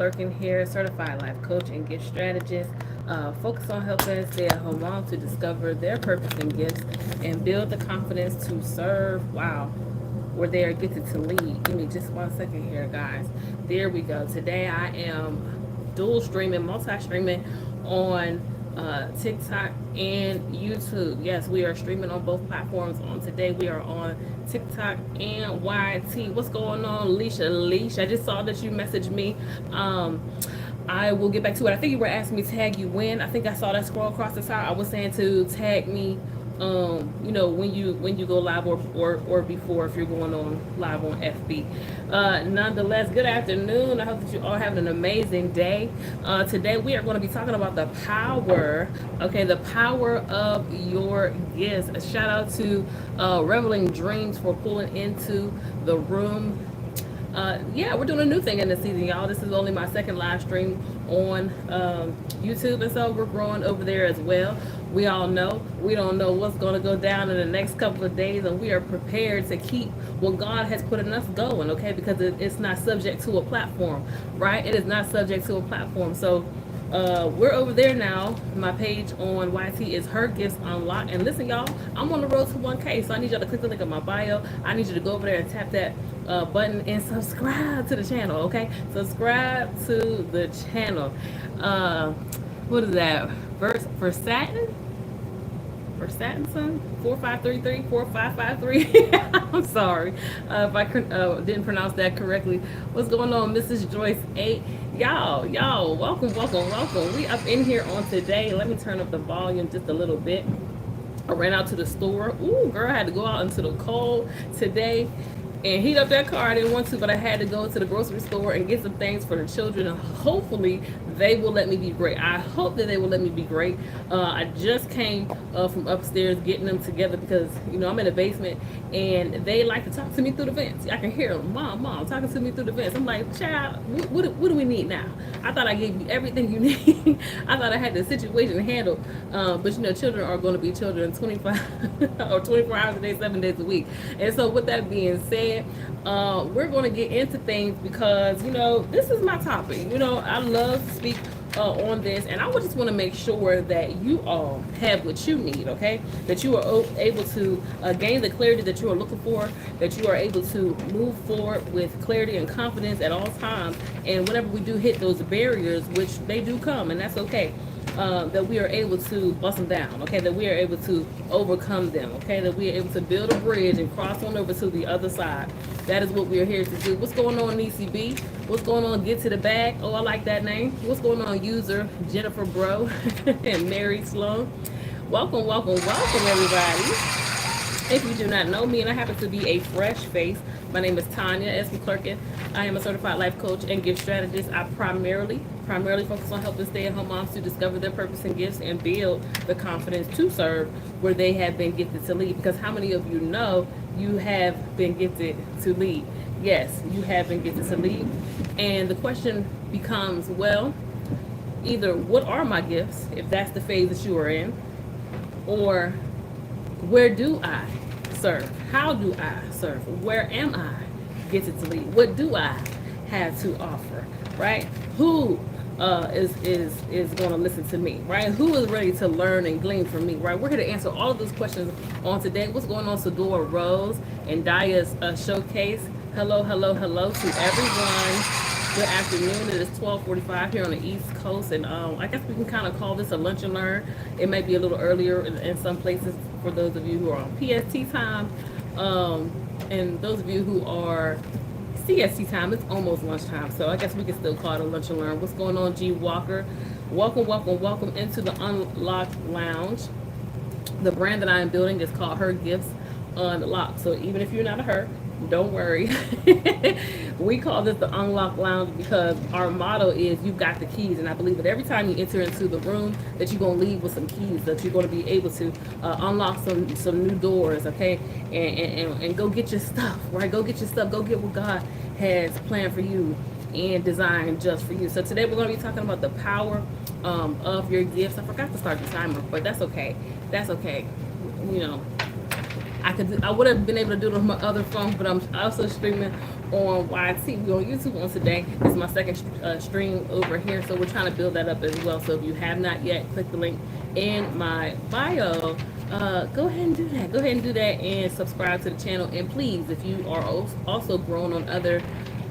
Clerkin here, certified life coach and gift strategist. Focus on helping stay-at-home moms to discover their purpose and gifts and build the confidence to serve. Wow, where they are gifted to lead. Give me just 1 second here, guys. There we go. Today I am dual streaming, multi-streaming on TikTok and YouTube. Yes, we are streaming on both platforms. On today, we are on TikTok and YT. What's going on, 𝗧𝗓? I just saw that you messaged me. I will get back to it. I think you were asking me to tag you when. I think I saw that scroll across the top. I was saying to tag me you know, when you go live or before, if you're going on live on FB. Nonetheless, good afternoon. I hope that you all having an amazing day. Today we are going to be talking about the power, the power of your gifts. A shout out to Reveling Dreams for pulling into the room. Yeah, we're doing a new thing in this season, y'all. This is only my second live stream on YouTube, and so we're growing over there as well. We all know we don't know what's going to go down in the next couple of days, and we are prepared to keep what God has put in us going, okay? Because it's not subject to a platform, right? It is not subject to a platform. So we're over there now. My page on YT is Her Gifts Unlocked. And listen, y'all, I'm on the road to 1K, so I need y'all to click the link in my bio. I need you to go over there and tap that button and subscribe to the channel, okay? Subscribe to the channel. What is that? For Satin? For Satin Son? 4533 4553. I'm sorry if I didn't pronounce that correctly. What's going on, Mrs. Joyce 8? Y'all, welcome. We up in here on today. Let me turn up the volume just a little bit. I ran out to the store. Ooh, girl, I had to go out into the cold today and heat up that car. I didn't want to, but I had to go to the grocery store and get some things for the children, and hopefully they will let me be great. I hope that they will let me be great. I just came from upstairs getting them together because, you know, I'm in the basement and they like to talk to me through the vents. I can hear them, mom, talking to me through the vents. I'm like, child, what do we need now? I thought I gave you everything you need. I thought I had the situation handled. But, you know, children are going to be children 25 or 24 hours a day, 7 days a week. And so with that being said, we're going to get into things because, you know, this is my topic. You know, I love to speak on this, and I just want to make sure that you all have what you need, okay? That you are able to gain the clarity that you are looking for, that you are able to move forward with clarity and confidence at all times, and whenever we do hit those barriers, which they do come, and that's okay, that we are able to bust them down, okay? That we are able to overcome them, okay? That we are able to build a bridge and cross on over to the other side. That is what we are here to do. What's going on, 𝗎𝗎? What's going on, Get to the Bag? Oh, I like that name. What's going on, user Jennifer Bro and Mary Sloan? Welcome, everybody. If you do not know me, and I happen to be a fresh face, my name is 𝗧ransforming Clerkin. I am a certified life coach and gift strategist. I primarily focus on helping stay-at-home moms to discover their purpose and gifts and build the confidence to serve where they have been gifted to lead. Because how many of you know you have been gifted to lead? Yes, you have been gifted to lead. And the question becomes, well, either what are my gifts, if that's the phase that you are in, or where do I serve? How do I serve? Where am I gifted to lead? What do I have to offer, right? Who is going to listen to me, right? Who is ready to learn and glean from me, right? We're here to answer all of those questions on today. What's going on, Sadora Rose and Daya's showcase? Hello to everyone. Good afternoon. It is 12:45 here on the East Coast, and I guess we can kind of call this a lunch and learn. It may be a little earlier in some places for those of you who are on PST time, and those of you who are CST time, it's almost lunchtime, so I guess we can still call it a lunch and learn. What's going on, G Walker? Welcome into the Unlocked Lounge. The brand that I am building is called Her Gifts Unlocked. So even if you're not a her, don't worry. We call this the Unlocked Lounge because our motto is you've got the keys, and I believe that every time you enter into the room that you're going to leave with some keys, that you're going to be able to unlock some new doors, okay? And go get your stuff, right? Go get your stuff. Go get what God has planned for you and designed just for you. So today we're going to be talking about the power of your gifts. I forgot to start the timer, but that's okay. You know, I would have been able to do it on my other phone, but I'm also streaming on YT. We're on YouTube on today. This is my second stream over here, so we're trying to build that up as well. So if you have not yet, click the link in my bio. Go ahead and do that. Go ahead and do that and subscribe to the channel. And please, if you are also growing on other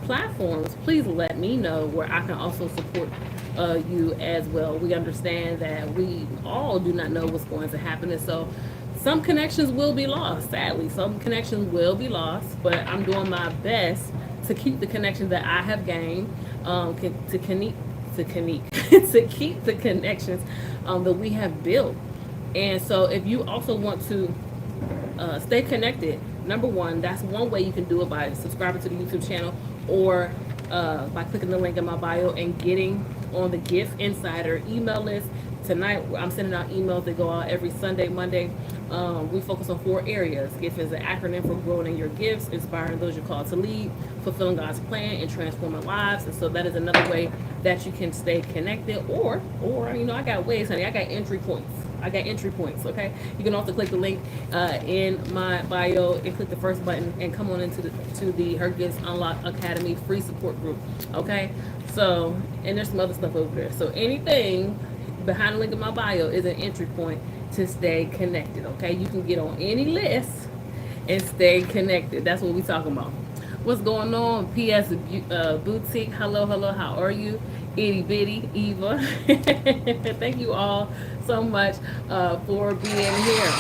platforms, please let me know where I can also support you as well. We understand that we all do not know what's going to happen, and so some connections will be lost. Sadly, some connections will be lost, but I'm doing my best to keep the connections that I have gained, to keep the connections that we have built. And so if you also want to stay connected, number one, that's one way you can do it, by subscribing to the YouTube channel, or by clicking the link in my bio and getting on the Gift Insider email list. Tonight, I'm sending out emails that go out every Sunday, Monday. We focus on 4 areas. GIFT is an acronym for growing in your gifts, inspiring those you're called to lead, fulfilling God's plan, and transforming lives. And so that is another way that you can stay connected. Or you know, I got ways, honey. I got entry points. Okay? You can also click the link in my bio and click the first button and come on into the Her Gifts Unlocked Academy free support group. Okay? So, and there's some other stuff over there. So anything behind the link in my bio is an entry point to stay connected. Okay? You can get on any list and stay connected. That's what we're talking about. What's going on? P.S. Boutique. Hello. How are you? Itty bitty Eva. Thank you all so much for being here.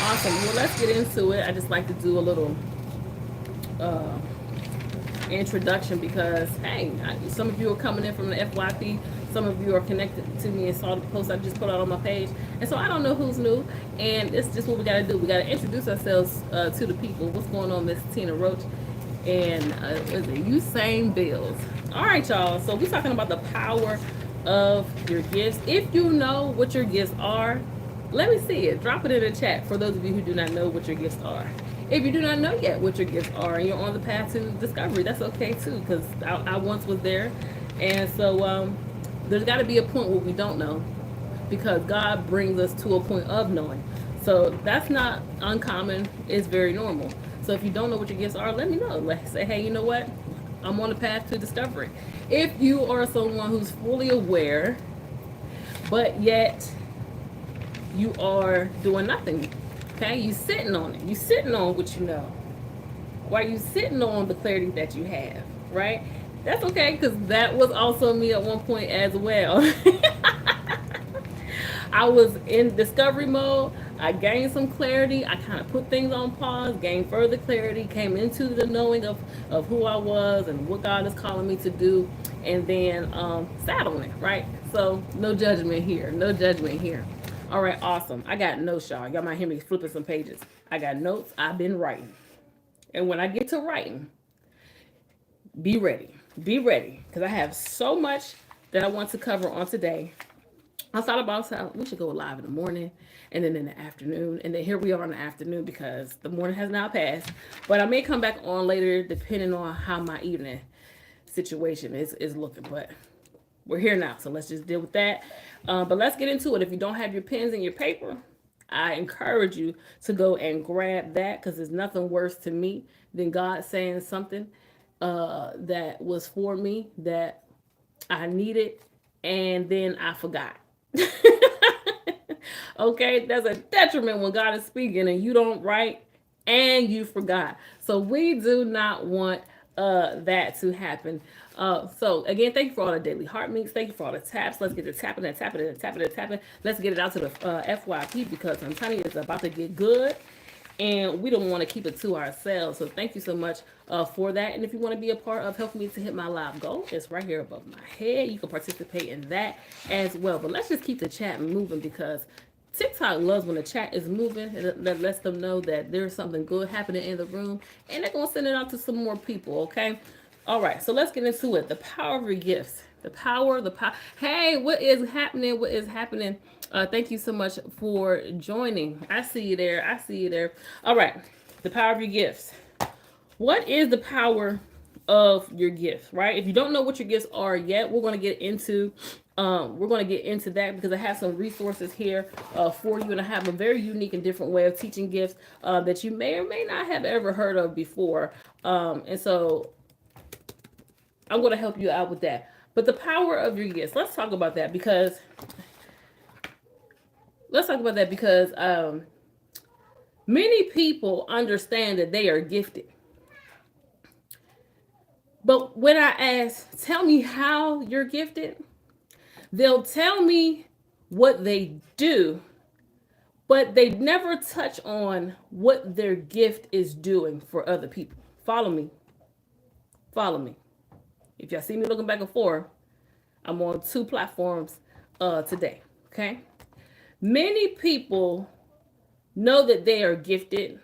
Awesome. Well, let's get into it. I just like to do a little introduction because, hey, some of you are coming in from the FYP. Some of you are connected to me and saw the post I just put out on my page. And so I don't know who's new. And it's just what we got to do. We got to introduce ourselves to the people. What's going on, Miss Tina Roach? And is it Usain Bills? All right, y'all. So we're talking about the power of your gifts. If you know what your gifts are, let me see it. Drop it in the chat for those of you who do not know what your gifts are. If you do not know yet what your gifts are and you're on the path to discovery, that's okay too, because I once was there. And so there's got to be a point where we don't know, because God brings us to a point of knowing. So that's not uncommon. It's very normal. So if you don't know what your gifts are, let me know. Let's say, hey, you know what? I'm on the path to discovery. If you are someone who's fully aware, but yet you are doing nothing, okay? You sitting on it. You sitting on what you know. Why are you sitting on the clarity that you have, right? That's okay, because that was also me at one point as well. I was in discovery mode. I gained some clarity. I kind of put things on pause, gained further clarity, came into the knowing of who I was and what God is calling me to do, and then sat on it, right? So no judgment here. No judgment here. All right, awesome. I got notes, y'all. Y'all might hear me flipping some pages. I got notes. I've been writing. And when I get to writing, be ready. Be ready, because I have so much that I want to cover on today. I thought about how we should go live in the morning and then in the afternoon. And then here we are in the afternoon because the morning has now passed. But I may come back on later depending on how my evening situation is looking. But we're here now, so let's just deal with that. But let's get into it. If you don't have your pens and your paper, I encourage you to go and grab that, because there's nothing worse to me than God saying something that was for me that I needed, and then I forgot. Okay, that's a detriment when God is speaking and you don't write and you forgot. So we do not want that to happen. So again, thank you for all the daily heart meets. Thank you for all the taps. Let's get the tapping and tapping and tapping and tapping. Let's get it out to the FYP, because I'm telling you, it's about to get good. And we don't want to keep it to ourselves. So thank you so much for that. And if you want to be a part of helping me to hit my live goal, it's right here above my head. You can participate in that as well. But let's just keep the chat moving, because TikTok loves when the chat is moving. That lets them know that there's something good happening in the room. And they're going to send it out to some more people, okay? All right, so let's get into it. The power of your gifts. The power. Hey, what is happening? What is happening? Thank you so much for joining. I see you there. All right. The power of your gifts. What is the power of your gifts, right? If you don't know what your gifts are yet, we're going to get into that, because I have some resources here for you, and I have a very unique and different way of teaching gifts that you may or may not have ever heard of before. And so I'm going to help you out with that. But the power of your gifts, let's talk about that, because many people understand that they are gifted. But when I ask, tell me how you're gifted, they'll tell me what they do, but they never touch on what their gift is doing for other people. Follow me. Follow me. If y'all see me looking back and forth, I'm on 2 platforms today, okay? Many people know that they are gifted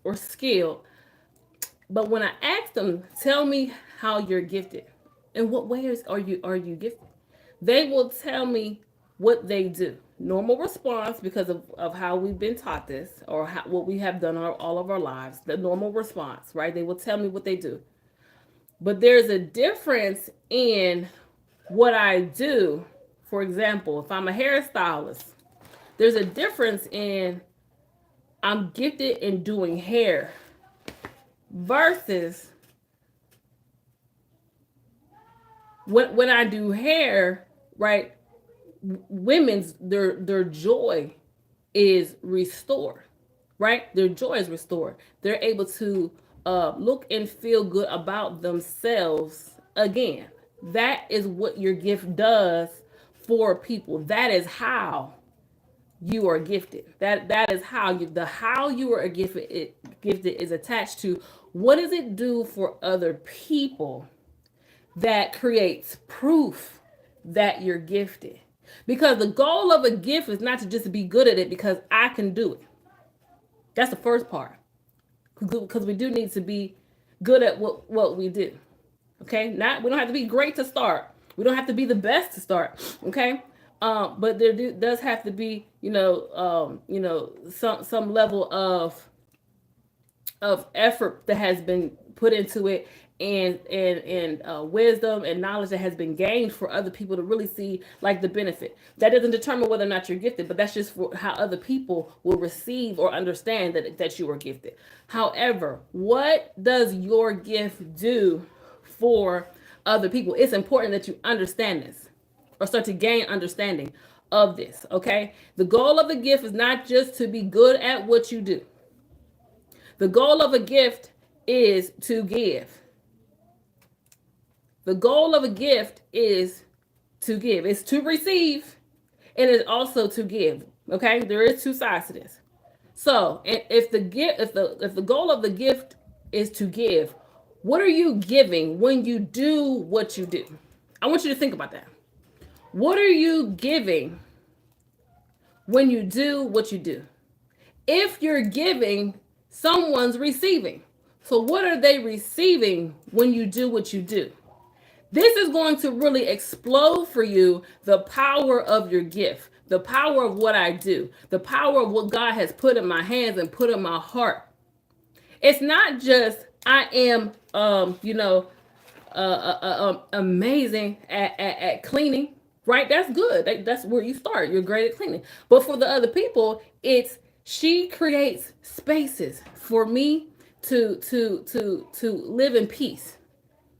or skilled, but when I ask them, tell me how you're gifted, in what ways are you gifted, they will tell me what they do. Normal response, because of how we've been taught this, or what we have done all of our lives, the normal response, right? They will tell me what they do. But there's a difference in what I do. For example, if I'm a hairstylist, there's a difference in I'm gifted in doing hair versus when I do hair, right? Women's their joy is restored, right? Their joy is restored. They're able to look and feel good about themselves again. That is what your gift does for people. That is how you are gifted. That is how you are gifted is attached to what does it do for other people that creates proof that you're gifted. Because the goal of a gift is not to just be good at it because I can do it. That's the first part. Because we do need to be good at what we do. Okay? We don't have to be great to start. We don't have to be the best to start. Okay? But there does have to be, some level of effort that has been put into it, and wisdom and knowledge that has been gained for other people to really see like the benefit. That doesn't determine whether or not you're gifted, but that's just for how other people will receive or understand that you are gifted. However, what does your gift do for other people? It's important that you understand this, or start to gain understanding of this, okay? The goal of a gift is not just to be good at what you do. The goal of a gift is to give. The goal of a gift is to give. It's to receive, and it's also to give. Okay, there is 2 sides to this. So, if the goal of the gift is to give, what are you giving when you do what you do? I want you to think about that. What are you giving when you do what you do? If you're giving, someone's receiving. So what are they receiving when you do what you do? This is going to really explode for you the power of your gift, the power of what I do, the power of what God has put in my hands and put in my heart. It's not just I am, amazing at cleaning, right? That's good. That's where you start. You're great at cleaning. But for the other people, it's she creates spaces for me to live in peace.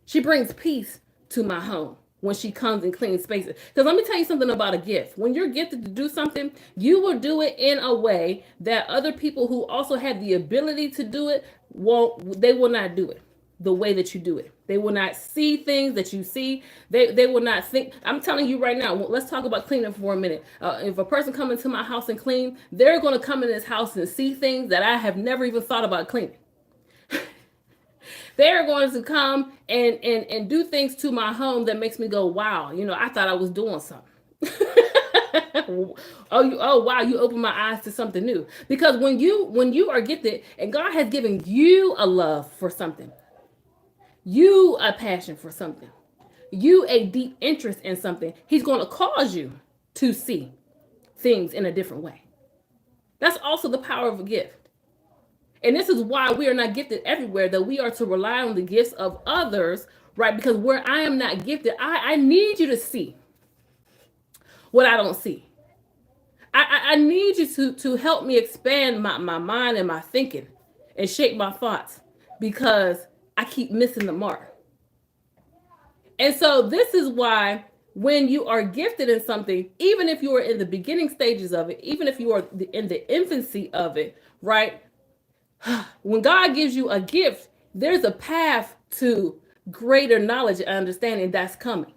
She brings peace to my home when she comes and cleans spaces. Because let me tell you something about a gift. When you're gifted to do something, you will do it in a way that other people who also have the ability to do it they will not do it the way that you do it. They will not see things that you see. They will not think. I'm telling you right now, let's talk about cleaning for a minute. If a person come into my house and clean, they're going to come in this house and see things that I have never even thought about cleaning. They're going to come and do things to my home that makes me go, wow, I thought I was doing something. Oh, wow, you opened my eyes to something new. Because when you are gifted and God has given you a love for something, you a passion for something, you a deep interest in something, he's going to cause you to see things in a different way. That's also the power of a gift. And this is why we are not gifted everywhere, that we are to rely on the gifts of others, right? Because where I am not gifted, I need you to see what I don't see. I need you to help me expand my mind and my thinking and shape my thoughts, because I keep missing the mark. And so this is why when you are gifted in something, even if you are in the beginning stages of it, even if you are in the infancy of it, right? When God gives you a gift, there's a path to greater knowledge and understanding that's coming.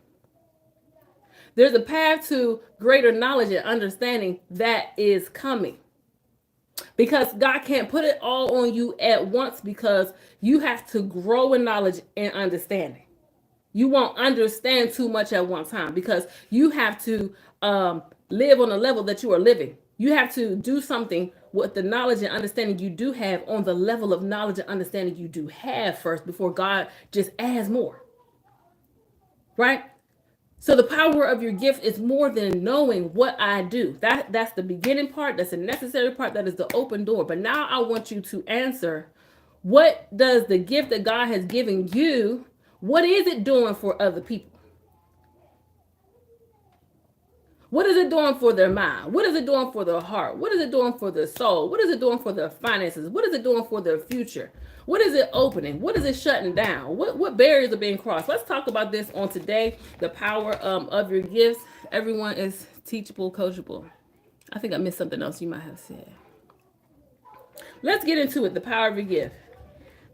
There's a path to greater knowledge and understanding that is coming. Because God can't put it all on you at once, because you have to grow in knowledge and understanding. You won't understand too much at one time, because you have to live on the level that you are living. You have to do something with the knowledge and understanding you do have on the level of knowledge and understanding you do have first, before God just adds more. Right? So the power of your gift is more than knowing what I do. That's the beginning part. That's the necessary part. That is the open door. But now I want you to answer, what does the gift that God has given you, what is it doing for other people? What is it doing for their mind? What is it doing for their heart? What is it doing for their soul? What is it doing for their finances? What is it doing for their future? What is it opening? What is it shutting down? What barriers are being crossed? Let's talk about this on today, the power of your gifts. Everyone is teachable, coachable. I think I missed something else you might have said. Let's get into it, the power of your gift.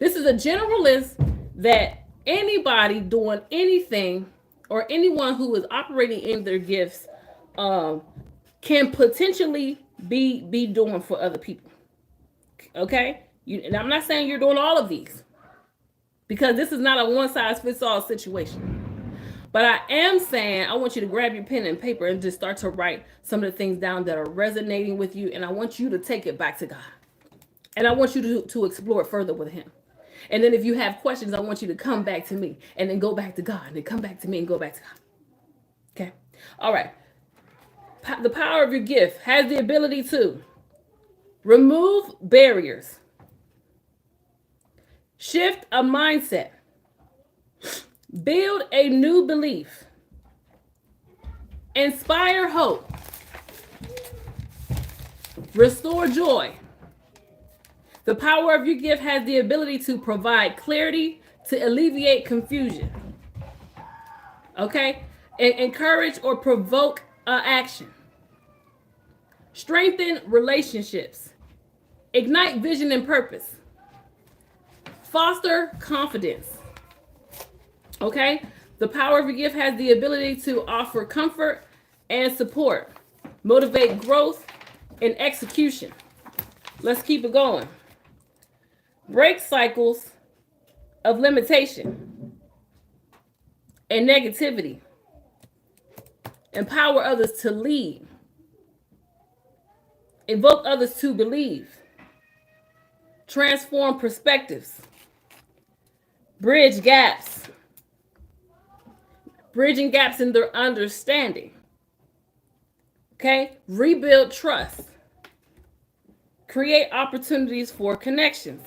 This is a general list that anybody doing anything, or anyone who is operating in their gifts, can potentially be doing for other people. Okay? And I'm not saying you're doing all of these, because this is not a one-size-fits-all situation. But I am saying I want you to grab your pen and paper and just start to write some of the things down that are resonating with you. And I want you to take it back to God. And I want you to explore it further with him. And then if you have questions, I want you to come back to me, and then go back to God, and then come back to me and go back to God. Okay? All right. The power of your gift has the ability to remove barriers, shift a mindset, build a new belief, inspire hope, restore joy. The power of your gift has the ability to provide clarity, to alleviate confusion. Okay? And encourage or provoke action. Strengthen relationships. Ignite vision and purpose. Foster confidence. Okay? The power of your gift has the ability to offer comfort and support, motivate growth and execution. Let's keep it going. Break cycles of limitation and negativity. Empower others to lead. Evoke others to believe. Transform perspectives. Bridge gaps. Bridging gaps in their understanding. Okay? Rebuild trust. Create opportunities for connections.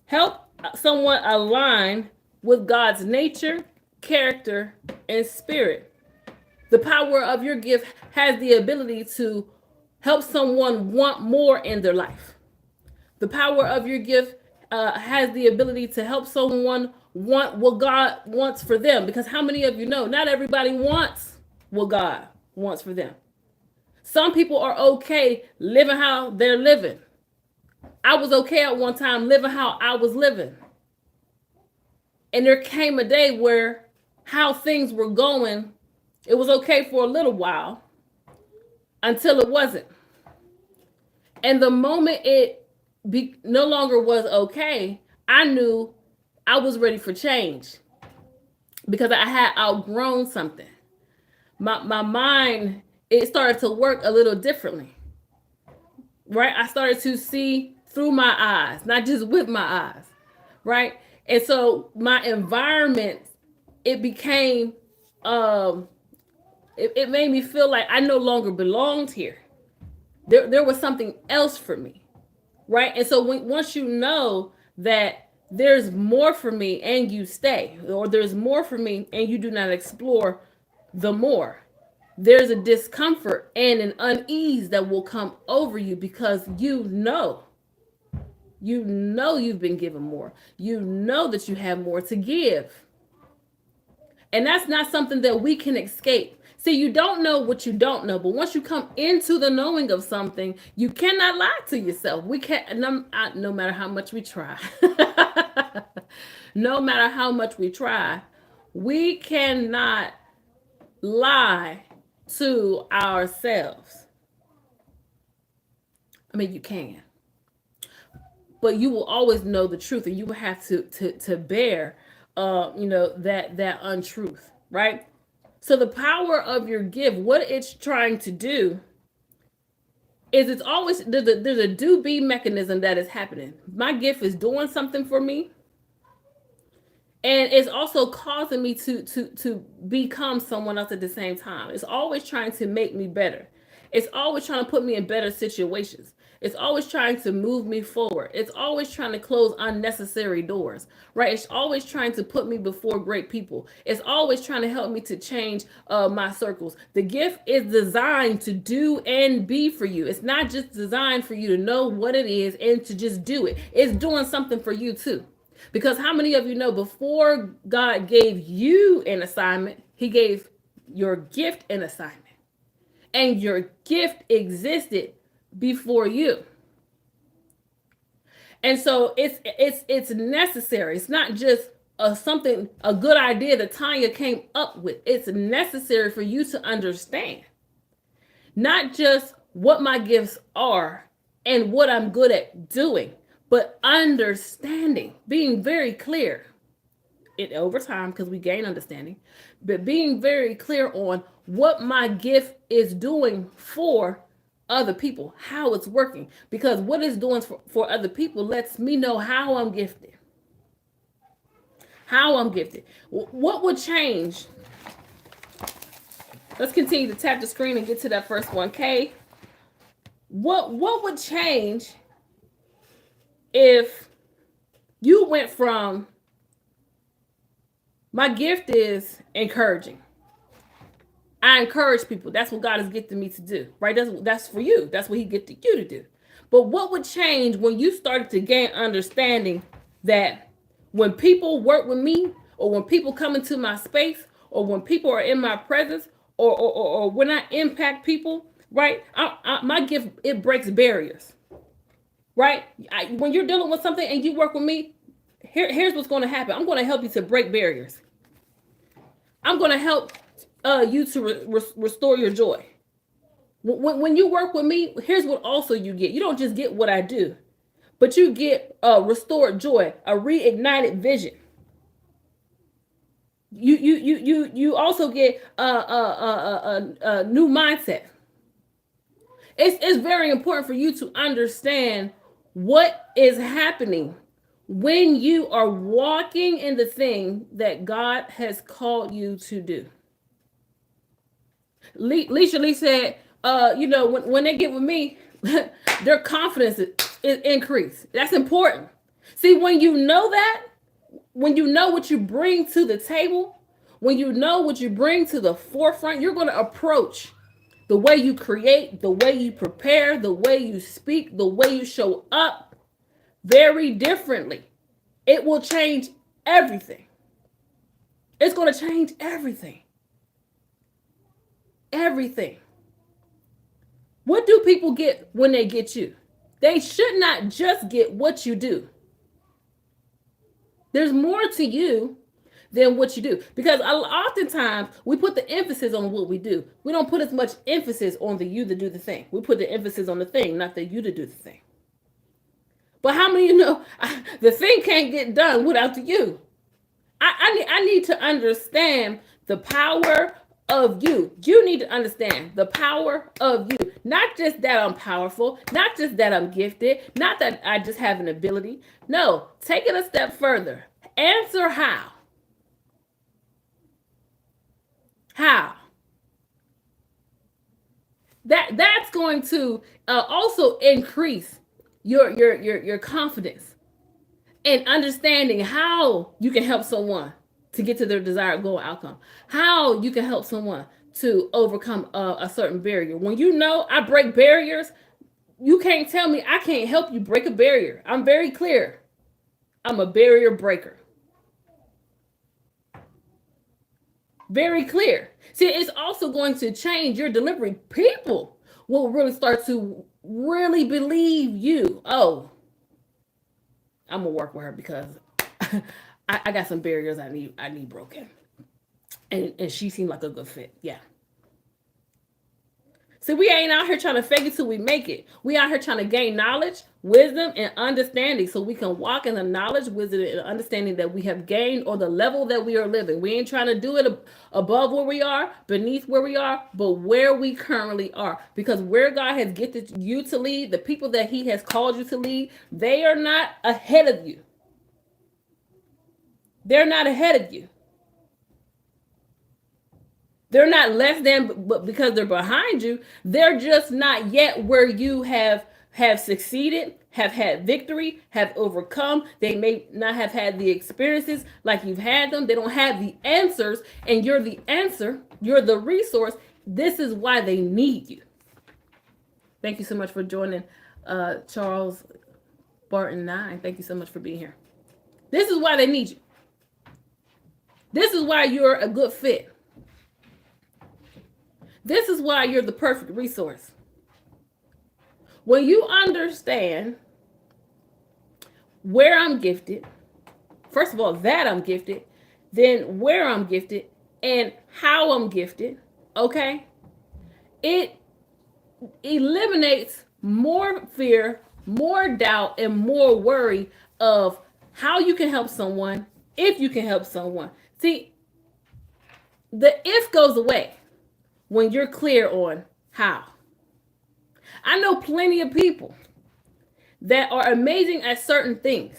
Help someone align with God's nature, character, and spirit. The power of your gift has the ability to help someone want more in their life. The power of your gift has the ability to help someone want what God wants for them. Because how many of you know, not everybody wants what God wants for them. Some people are okay living how they're living. I was okay at one time living how I was living. And there came a day where how things were going, it was okay for a little while until it wasn't. And the moment it no longer was okay, I knew I was ready for change, because I had outgrown something. My mind, it started to work a little differently, right? I started to see through my eyes, not just with my eyes, right? And so my environment, it became, it made me feel like I no longer belonged here. There was something else for me, right? And so once you know that there's more for me and you stay, or there's more for me and you do not explore the more, there's a discomfort and an unease that will come over you because you know you've been given more. You know that you have more to give. And that's not something that we can escape. See, you don't know what you don't know, but once you come into the knowing of something, you cannot lie to yourself. We can't, no matter how much we try. No matter how much we try, we cannot lie to ourselves. I mean, you can, but you will always know the truth, and you will have to bear, that untruth, right? So the power of your gift, what it's trying to do is it's always, there's a do-be mechanism that is happening. My gift is doing something for me. And it's also causing me to become someone else at the same time. It's always trying to make me better. It's always trying to put me in better situations. It's always trying to move me forward. It's always trying to close unnecessary doors, right? It's always trying to put me before great people. It's always trying to help me to change my circles. The gift is designed to do and be for you. It's not just designed for you to know what it is and to just do it. It's doing something for you too. Because how many of you know before God gave you an assignment, he gave your gift an assignment. And your gift existed before you. And so it's necessary. It's not just a good idea that Tanya came up with. It's necessary for you to understand not just what my gifts are and what I'm good at doing, but understanding, being very clear over time, because we gain understanding, but being very clear on what my gift is doing for other people, how it's working, because what it's doing for other people lets me know how I'm gifted. What would change? Let's continue to tap the screen and get to that first one. K, what would change if you went from, my gift is encouraging. I encourage people. That's what God has gifted me to do, right? That's for you. That's what he gifted you to do. But what would change when you started to gain understanding that when people work with me, or when people come into my space, or when people are in my presence, or when I impact people, right? My gift, it breaks barriers, right? When you're dealing with something and you work with me, here's what's going to happen. I'm going to help you to break barriers. I'm going to help you to restore your joy. When you work with me, here's what also you get. You don't just get what I do, but you get restored joy, a reignited vision. You also get a new mindset. It's very important for you to understand what is happening when you are walking in the thing that God has called you to do. 𝗪 said, when they get with me, their confidence is increased. That's important. See, when you know that, when you know what you bring to the table, when you know what you bring to the forefront, you're going to approach the way you create, the way you prepare, the way you speak, the way you show up very differently. It will change everything. It's going to change everything. Everything. What do people get when they get you? They should not just get what you do. There's more to you than what you do, because oftentimes we put the emphasis on what we do. We don't put as much emphasis on the you to do the thing. We put the emphasis on the thing, not the you to do the thing. But how many of you know the thing can't get done without the you? I need to understand the power of you. You need to understand the power of you. Not just that I'm powerful, not just that I'm gifted, not that I just have an ability. No, take it a step further. Answer how. How? That's going to also increase your confidence and understanding how you can help someone to get to their desired goal outcome, how you can help someone to overcome a certain barrier. When you know I break barriers, you can't tell me I can't help you break a barrier. I'm very clear. I'm a barrier breaker. Very clear. See, it's also going to change your delivery. People will really start to really believe you. Oh, I'm gonna work with her because I got some barriers I need broken. And she seemed like a good fit. Yeah. See, we ain't out here trying to fake it till we make it. We out here trying to gain knowledge, wisdom, and understanding so we can walk in the knowledge, wisdom, and understanding that we have gained or the level that we are living. We ain't trying to do it above where we are, beneath where we are, but where we currently are. Because where God has gifted you to lead, the people that he has called you to lead, they are not ahead of you. They're not ahead of you. They're not less than, but because they're behind you, they're just not yet where you have succeeded, have had victory, have overcome. They may not have had the experiences like you've had them. They don't have the answers, and you're the answer. You're the resource. This is why they need you. Thank you so much for joining, Charles Barton 9. Thank you so much for being here. This is why they need you. This is why you're a good fit. This is why you're the perfect resource. When you understand where I'm gifted, first of all, that I'm gifted, then where I'm gifted and how I'm gifted, okay? It eliminates more fear, more doubt, and more worry of how you can help someone, if you can help someone. See, the if goes away when you're clear on how. I know plenty of people that are amazing at certain things,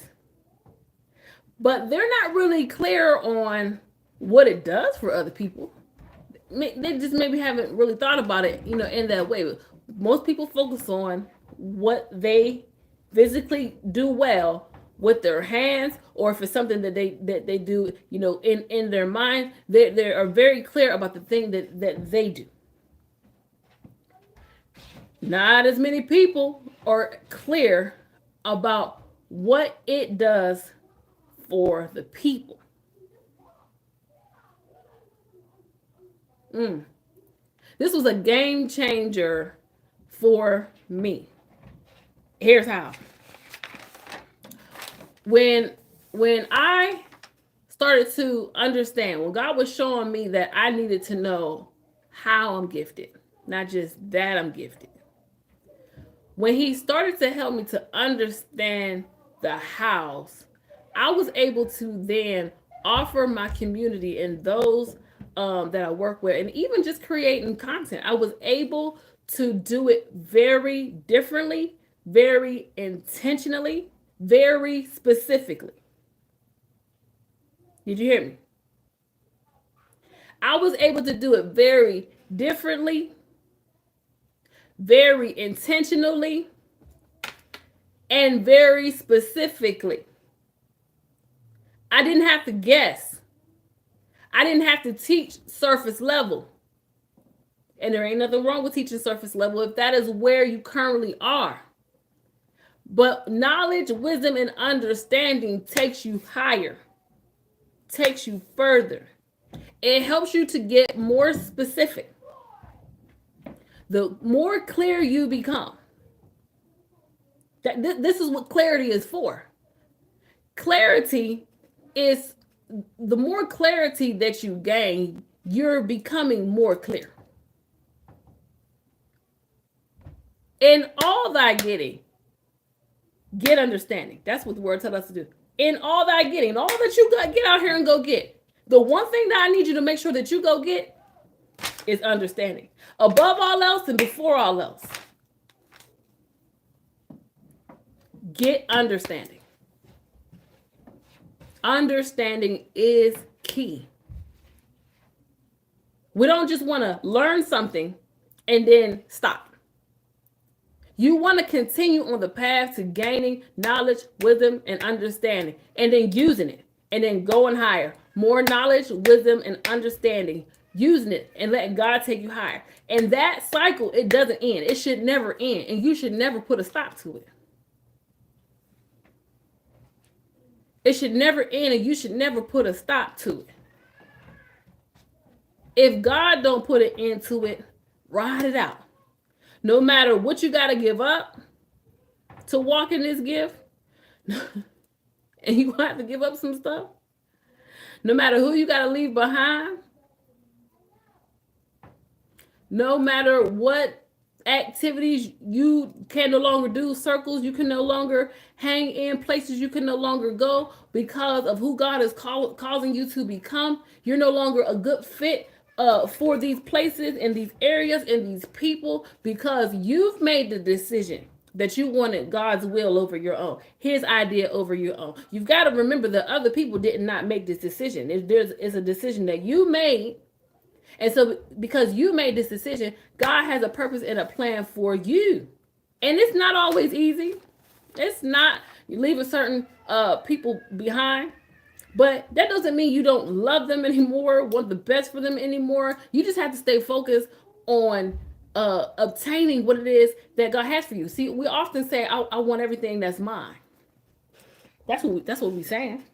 but they're not really clear on what it does for other people. They just maybe haven't really thought about it, in that way. Most people focus on what they physically do well with their hands, or if it's something that they do, in their mind. They are very clear about the thing that they do. Not as many people are clear about what it does for the people. This was a game changer for me. Here's how. When I started to understand, when God was showing me that I needed to know how I'm gifted, not just that I'm gifted. When he started to help me to understand the hows, I was able to then offer my community and those that I work with, and even just creating content, I was able to do it very differently, very intentionally, very specifically. Did you hear me? I was able to do it very differently, very intentionally, and very specifically. I didn't have to guess. I didn't have to teach surface level. And there ain't nothing wrong with teaching surface level if that is where you currently are. But knowledge, wisdom, and understanding takes you higher, takes you further. It helps you to get more specific. The more clear you become. This is what clarity is for. Clarity is, the more clarity that you gain, you're becoming more clear. In all thy getting, get understanding. That's what the word tells us to do. In all thy getting, all that you got, get out here and go get. The one thing that I need you to make sure that you go get is understanding. Above all else and before all else, get understanding. Understanding is key. We don't just want to learn something and then stop. You want to continue on the path to gaining knowledge, wisdom, and understanding, and then using it, and then going higher. More knowledge, wisdom, and understanding, using it, and letting God take you higher. And that cycle, it doesn't end. It should never end, and you should never put a stop to it. It should never end, and you should never put a stop to it. If God don't put an end to it, ride it out. No matter what you got to give up to walk in this gift, and you have to give up some stuff, no matter who you got to leave behind, no matter what activities you can no longer do, circles you can no longer hang in, places you can no longer go because of who God is causing you to become. You're no longer a good fit for these places and these areas and these people because you've made the decision that you wanted God's will over your own, his idea over your own. You've got to remember that other people did not make this decision. It's a decision that you made. And so because you made this decision, God has a purpose and a plan for you. And it's not always easy. It's not, you leaving certain people behind. But that doesn't mean you don't love them anymore, want the best for them anymore. You just have to stay focused on obtaining what it is that God has for you. See, we often say, I want everything that's mine. That's what we saying.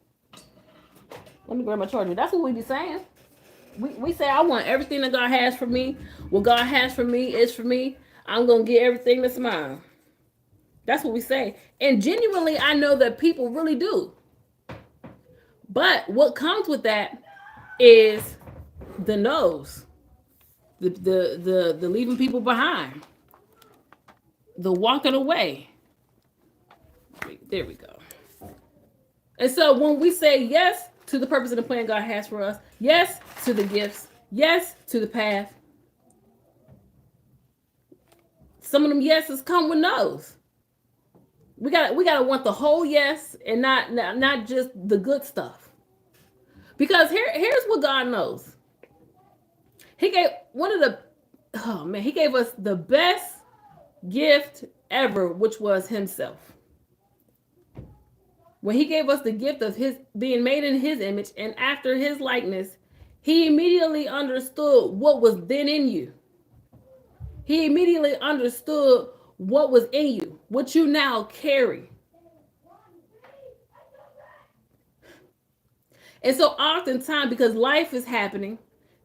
Let me grab my charger. That's what we be saying. We say, I want everything that God has for me. What God has for me is for me. I'm going to get everything that's mine. That's what we say. And genuinely, I know that people really do. But what comes with that is the no's, the leaving people behind, the walking away. There we go. And so when we say yes to the purpose and the plan God has for us, yes to the gifts, yes to the path, some of them yeses come with no's. We gotta want the whole yes and not just the good stuff. Because here's what God knows. He gave he gave us the best gift ever, which was himself. When he gave us the gift of his being made in his image and after his likeness, he immediately understood what was then in you. He immediately understood what was in you, what you now carry. And so oftentimes, because life is happening,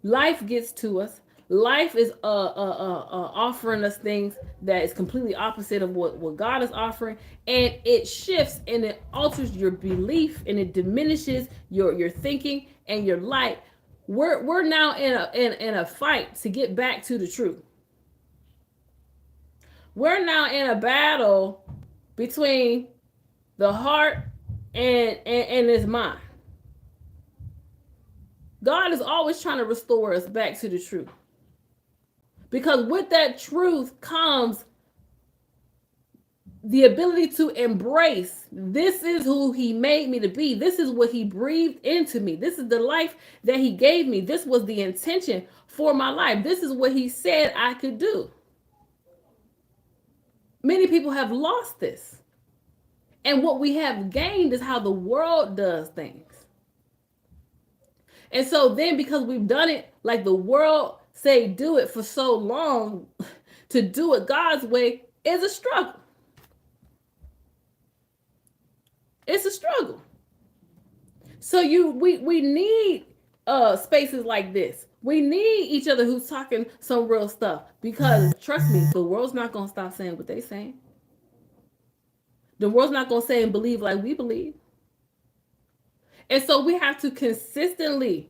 life gets to us, life is offering us things that is completely opposite of what God is offering, and it shifts and it alters your belief and it diminishes your thinking and your light. We're now in a fight to get back to the truth. We're now in a battle between the heart and his mind. God is always trying to restore us back to the truth. Because with that truth comes the ability to embrace, this is who he made me to be. This is what he breathed into me. This is the life that he gave me. This was the intention for my life. This is what he said I could do. Many people have lost this. And what we have gained is how the world does things. And so then because we've done it like the world say do it for so long, to do it God's way is a struggle. It's a struggle. So we need spaces like this. We need each other who's talking some real stuff, because trust me, the world's not going to stop saying what they're saying. The world's not going to say and believe like we believe. And so we have to consistently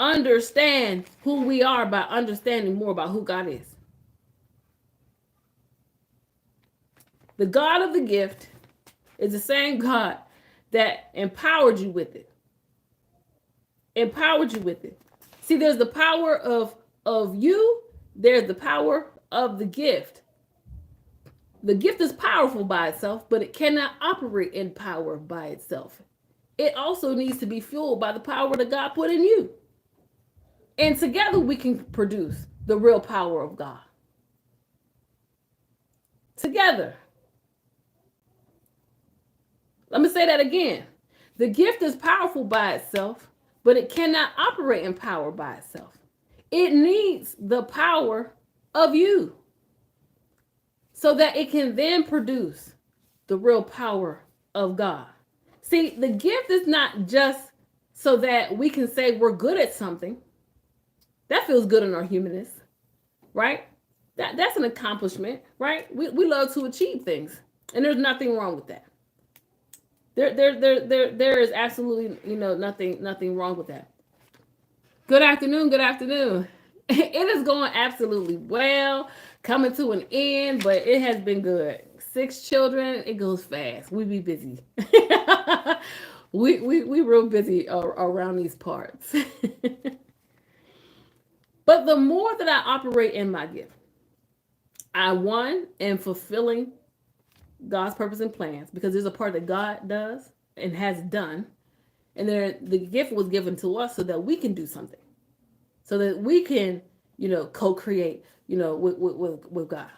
understand who we are by understanding more about who God is. The God of the gift is the same God that empowered you with it. Empowered you with it. See, there's the power of you. There's the power of the gift. The gift is powerful by itself, but it cannot operate in power by itself. It also needs to be fueled by the power that God put in you. And together we can produce the real power of God. together. Let me say that again. The gift is powerful by itself, but it cannot operate in power by itself. It needs the power of you so that it can then produce the real power of God. See, the gift is not just so that we can say we're good at something. That feels good in our humanness, right? That's an accomplishment, right? We love to achieve things, and there's nothing wrong with that. There is absolutely, nothing wrong with that. Good afternoon, good afternoon. It is going absolutely well, coming to an end, but it has been good. 6 children, it goes fast. We be busy. we real busy around these parts. But the more that I operate in my gift, I am fulfilling God's purpose and plans, because there's a part that God does and has done. And then the gift was given to us so that we can do something, so that we can, co-create, with God.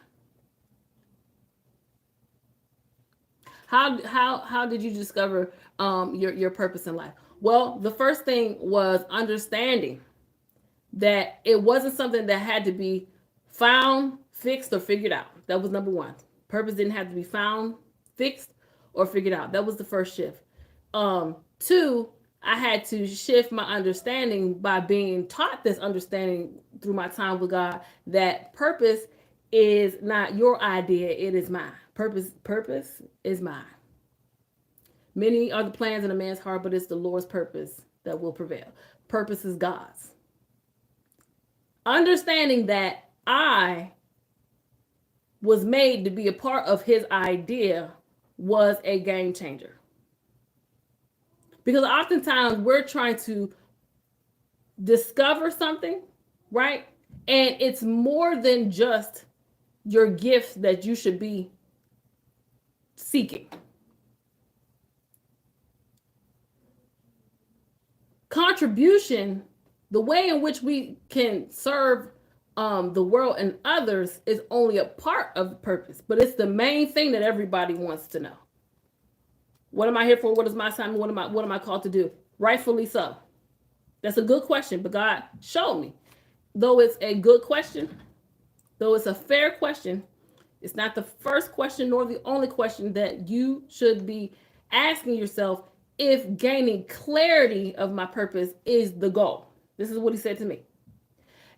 How did you discover your purpose in life? Well, the first thing was understanding that it wasn't something that had to be found, fixed, or figured out. That was number one. Purpose didn't have to be found, fixed, or figured out. That was the first shift. 2, I had to shift my understanding by being taught this understanding through my time with God, that purpose is not your idea, it is mine. Purpose is mine. Many are the plans in a man's heart, but it's the Lord's purpose that will prevail. Purpose is God's. Understanding that I was made to be a part of his idea was a game changer. Because oftentimes we're trying to discover something, right? And it's more than just your gift that you should be seeking. Contribution, the way in which we can serve the world and others, is only a part of the purpose, but it's the main thing that everybody wants to know. What am I here for? What is my assignment? What am I called to do? Rightfully so. That's a good question, but God showed me. Though it's a good question, though it's a fair question, it's not the first question nor the only question that you should be asking yourself if gaining clarity of my purpose is the goal. This is what he said to me.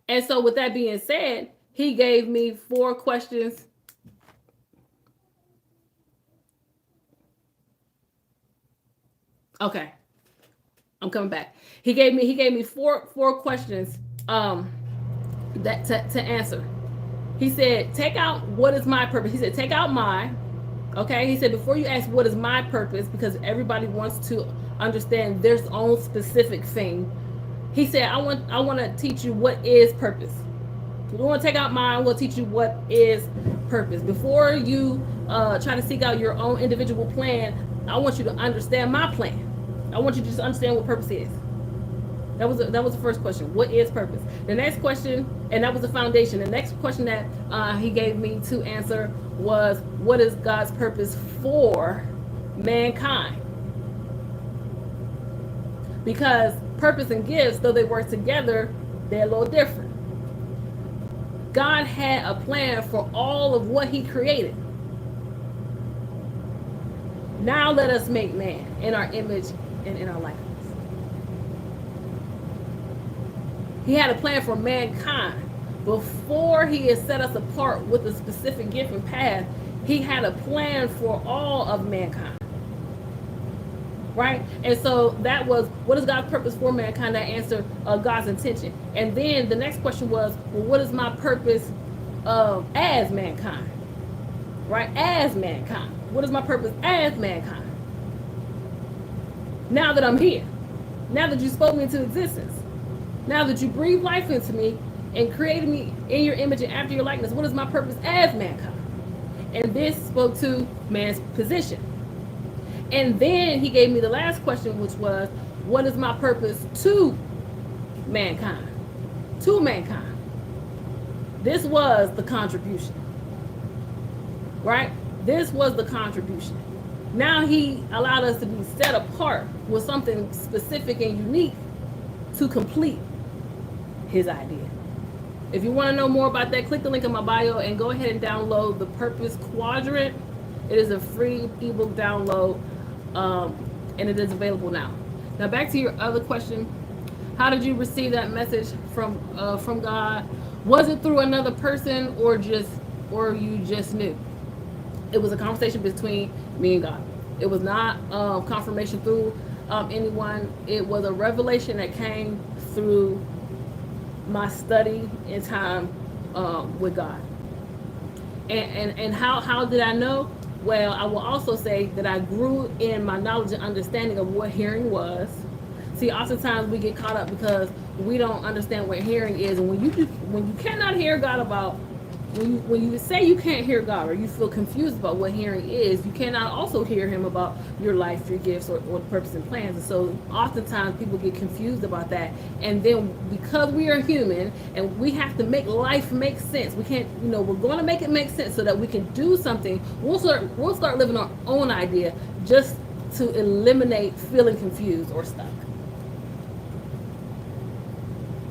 And so with that being said, he gave me 4 questions. Okay, I'm coming back. He gave me four questions that to answer. He said, take out what is my purpose. He said, take out my. Okay, he said, before you ask what is my purpose, because everybody wants to understand their own specific thing. He said, I want to teach you what is purpose. We want to take out mine. We'll teach you what is purpose. Before you try to seek out your own individual plan, I want you to understand my plan. I want you to just understand what purpose is. That was the first question. What is purpose? The next question, and that was the foundation. The next question that he gave me to answer was, what is God's purpose for mankind? Because purpose and gifts, though they work together, they're a little different. God had a plan for all of what he created. Now let us make man in our image and in our likeness. He had a plan for mankind. Before he had set us apart with a specific gift and path, he had a plan for all of mankind. Right? And so that was, what is God's purpose for mankind? That answered God's intention. And then the next question was, well, what is my purpose as mankind? Right? As mankind. What is my purpose as mankind? Now that I'm here, now that you spoke me into existence, now that you breathed life into me and created me in your image and after your likeness, what is my purpose as mankind? And this spoke to man's position. And then he gave me the last question, which was, what is my purpose to mankind? To mankind. This was the contribution. right? This was the contribution. Now he allowed us to be set apart with something specific and unique to complete his idea. If you want to know more about that, click the link in my bio and go ahead and download the Purpose Quadrant. It is a free ebook download, and it is available now. Now back to your other question. How did you receive that message from God? Was it through another person, or you just knew? It was a conversation between me and God. It was not confirmation through anyone. It was a revelation that came through my study and time with God. And how did I know? Well, I will also say that I grew in my knowledge and understanding of what hearing was. See, oftentimes we get caught up because we don't understand what hearing is, and when you cannot hear God about, when you say you can't hear God, or you feel confused about what hearing is, you cannot also hear him about your life, your gifts, or the purpose and plans. And so oftentimes people get confused about that, and then because we are human and we have to make life make sense, we can't, we're going to make it make sense so that we can do something. We'll start living our own idea just to eliminate feeling confused or stuck.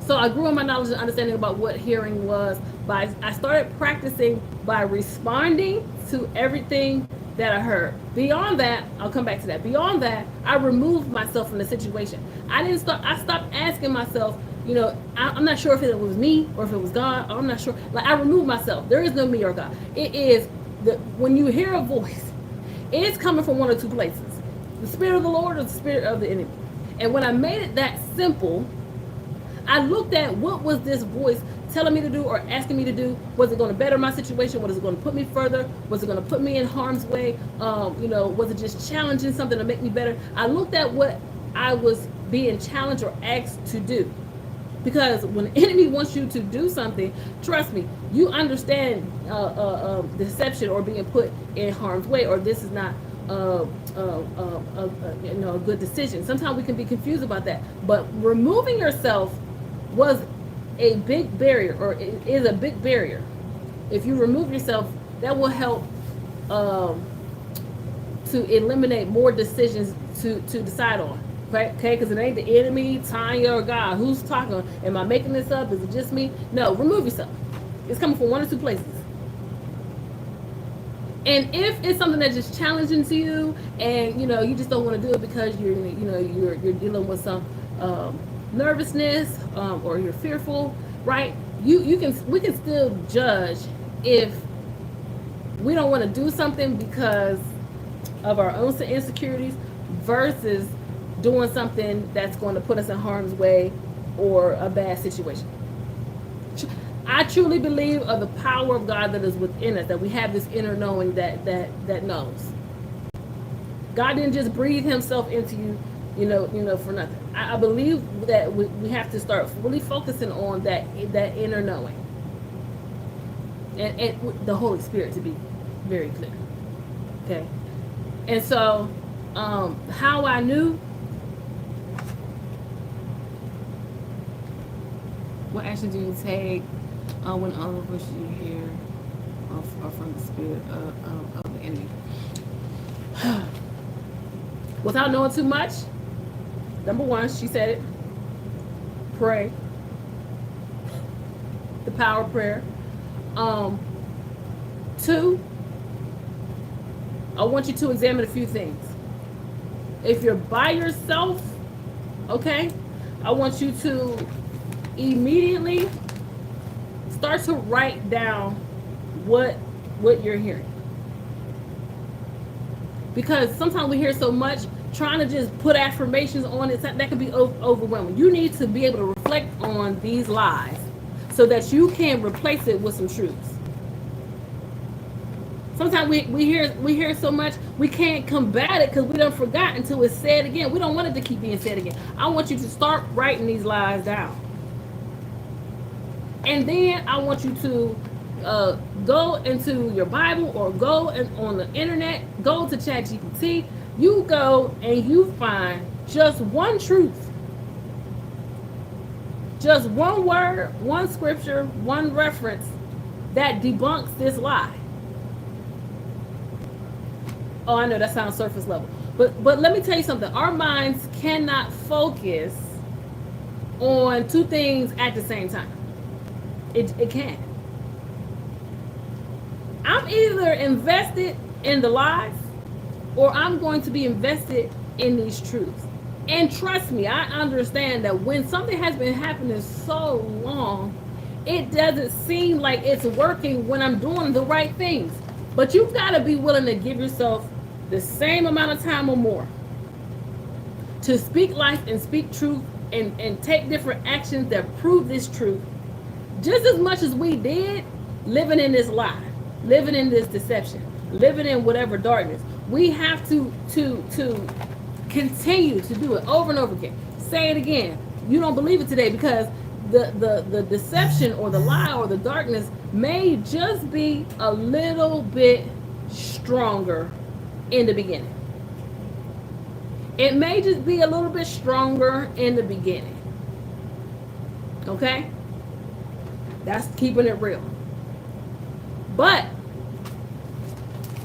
So I grew in my knowledge and understanding about what hearing was. I started practicing by responding to everything that I heard. Beyond that, I'll come back to that. Beyond that, I removed myself from the situation. I stopped asking myself, I'm not sure if it was me or if it was God. I'm not sure. Like, I removed myself. There is no me or God. It is when you hear a voice, it's coming from one or two places: the Spirit of the Lord or the spirit of the enemy. And when I made it that simple, I looked at what was this voice telling me to do or asking me to do. Was it going to better my situation? Was it going to put me further? Was it going to put me in harm's way? Was it just challenging something to make me better? I looked at what I was being challenged or asked to do. Because when the enemy wants you to do something, trust me, you understand deception or being put in harm's way, or this is not a good decision. Sometimes we can be confused about that. But removing yourself was a big barrier, or it is a big barrier. If you remove yourself, that will help to eliminate more decisions to decide on. Okay, because it ain't the enemy, Tanya, or God. Who's talking? Am I making this up? Is it just me? No, remove yourself. It's coming from one or two places. And if it's something that's just challenging to you, and you just don't want to do it because you're dealing with some nervousness, or you're fearful, right? We can still judge if we don't want to do something because of our own insecurities versus doing something that's going to put us in harm's way or a bad situation. I truly believe of the power of God that is within us, that we have this inner knowing that knows. God didn't just breathe himself into you, for nothing. I believe that we have to start really focusing on that inner knowing. And the Holy Spirit, to be very clear. Okay. And so, how I knew, what action do you take when all of us you hear are from the spirit of the enemy? Without knowing too much, number one, she said it, pray. The power of prayer. Two, I want you to examine a few things. If you're by yourself, okay, I want you to immediately start to write down what you're hearing. Because sometimes we hear so much, trying to just put affirmations on it, that can be overwhelming. You need to be able to reflect on these lies so that you can replace it with some truths. Sometimes we hear so much, we can't combat it because we done forgot until it's said again. We don't want it to keep being said again. I want you to start writing these lies down. And then I want you to go into your Bible or go on the internet, go to ChatGPT. You go and you find just one truth, just one word, one scripture, one reference that debunks this lie. Oh, I know that sounds surface level. But let me tell you something. Our minds cannot focus on two things at the same time. It can't. I'm either invested in the lies or I'm going to be invested in these truths. And trust me, I understand that when something has been happening so long, it doesn't seem like it's working when I'm doing the right things. But you've got to be willing to give yourself the same amount of time or more to speak life and speak truth and take different actions that prove this truth just as much as we did living in this lie, living in this deception, living in whatever darkness. We have to continue to do it over and over again. Say it again. You don't believe it today because the deception or the lie or the darkness may just be a little bit stronger in the beginning. It may just be a little bit stronger in the beginning. Okay? That's keeping it real. But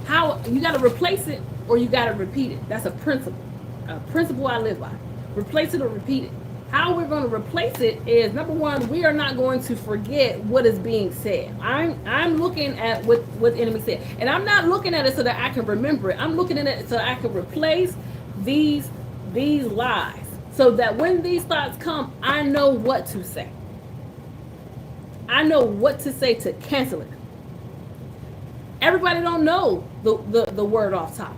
how you got to replace it or you got to repeat it. That's a principle I live by. Replace it or repeat it. How we're going to replace it is, number one, we are not going to forget what is being said. I'm looking at what the enemy said, and I'm not looking at it so that I can remember it. I'm looking at it so that I can replace these lies, so that when these thoughts come, I know what to say. I know what to say to cancel it. Everybody don't know the word off top.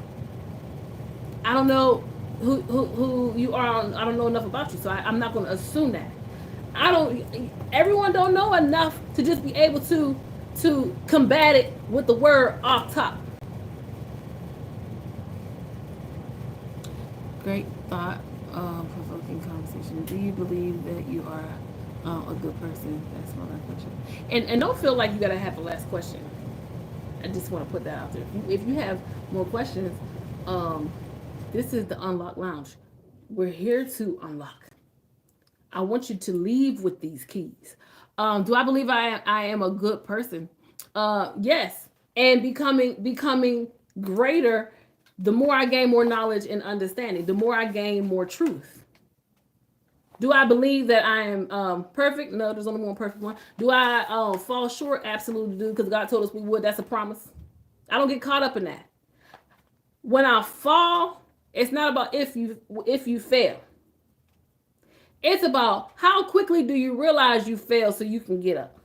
I don't know who you are. I don't know enough about you, so I'm not going to assume that. Everyone don't know enough to just be able to combat it with the word off top. Great thought, provoking conversation. Do you believe that you are a good person? That's my last question. And don't feel like you gotta have a last question. I just want to put that out there. If you have more questions, this is the Unlock Lounge. We're here to unlock. I want you to leave with these keys. Do I believe I am a good person? Yes. And becoming greater, the more I gain more knowledge and understanding, the more I gain more truth. Do I believe that I am perfect? No, there's only one perfect one. Do I fall short? Absolutely do, because God told us we would. That's a promise. I don't get caught up in that. When I fall, it's not about if you fail. It's about how quickly do you realize you fail so you can get up.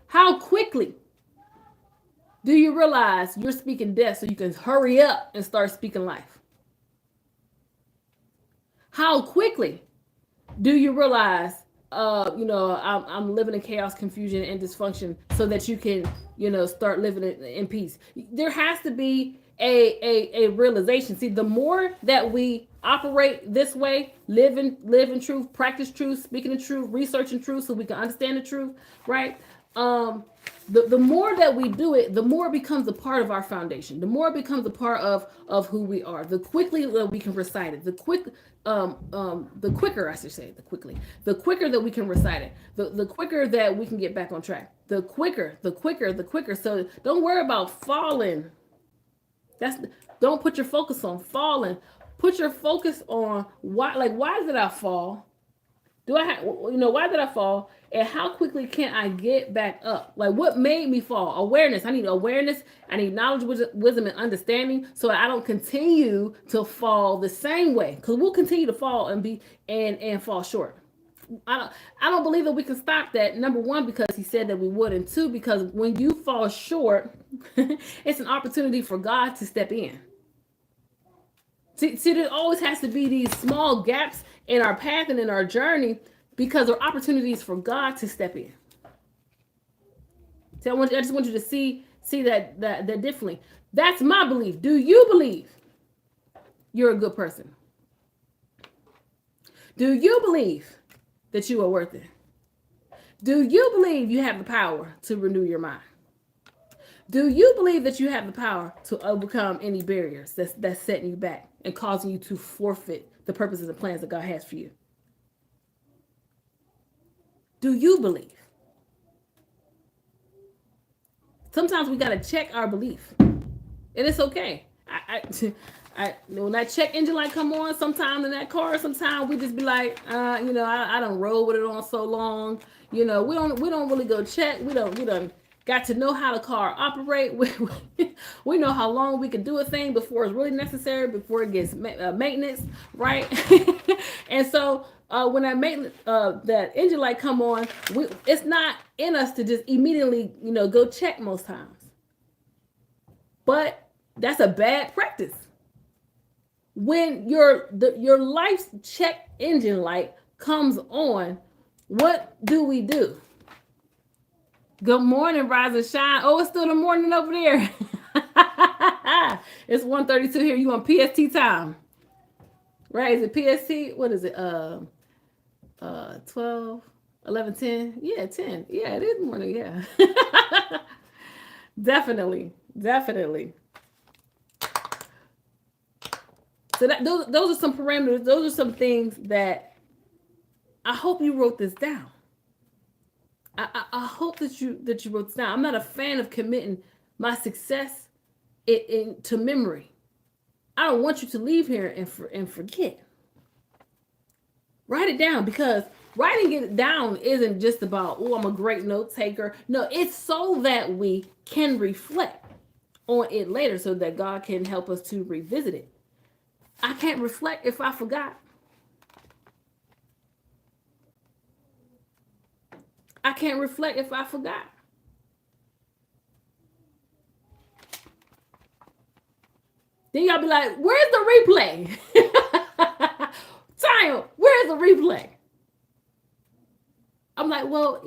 How quickly do you realize you're speaking death so you can hurry up and start speaking life? How quickly do you realize, I'm living in chaos, confusion, and dysfunction so that you can, start living in peace? There has to be a realization. See, the more that we operate this way, live in truth, practice truth, speaking the truth, researching truth so we can understand the truth, right? The more that we do it, the more it becomes a part of our foundation. The more it becomes a part of who we are. The quickly that we can recite it. The quicker that we can recite it. The quicker that we can get back on track. The quicker. So don't worry about falling. Don't put your focus on falling. Put your focus on why did I fall? Why did I fall? And how quickly can I get back up? Like, what made me fall? Awareness. I need awareness. I need knowledge, wisdom, and understanding so I don't continue to fall the same way. Because we'll continue to fall and fall short. I don't believe that we can stop that. Number one, because he said that we would. And two, because when you fall short, it's an opportunity for God to step in. See, there always has to be these small gaps in our path and in our journey because there are opportunities for God to step in. So I just want you to see that differently. That's my belief. Do you believe you're a good person? Do you believe that you are worth it? Do you believe you have the power to renew your mind? Do you believe that you have the power to overcome any barriers that's setting you back and causing you to forfeit the purposes and plans that God has for you? Do you believe? Sometimes we got to check our belief. And it's okay. When that check engine light come on, sometime in that car, sometimes we just be like, I don't roll with it on so long. We don't really go check. We don't got to know how the car operate. We know how long we can do a thing before it's really necessary, before it gets maintenance, right? And so when that engine light come on, it's not in us to just immediately go check most times. But that's a bad practice. When your life's check engine light comes on, what do we do? Good morning, rise and shine. Oh, it's still the morning over there. It's 1:32 here. You on PST time, right? Is it PST? What is it? 12, 11, 10. Yeah, 10. Yeah, it is morning. Yeah. Definitely. So those are some parameters. Those are some things that I hope you wrote this down. I hope that you wrote this down. I'm not a fan of committing my success to memory. I don't want you to leave here and forget. Write it down, because writing it down isn't just about, oh, I'm a great note taker. No, it's so that we can reflect on it later, so that God can help us to revisit it. I can't reflect if I forgot. I can't reflect if I forgot. Then y'all be like, where's the replay? Time, where's the replay? I'm like, well,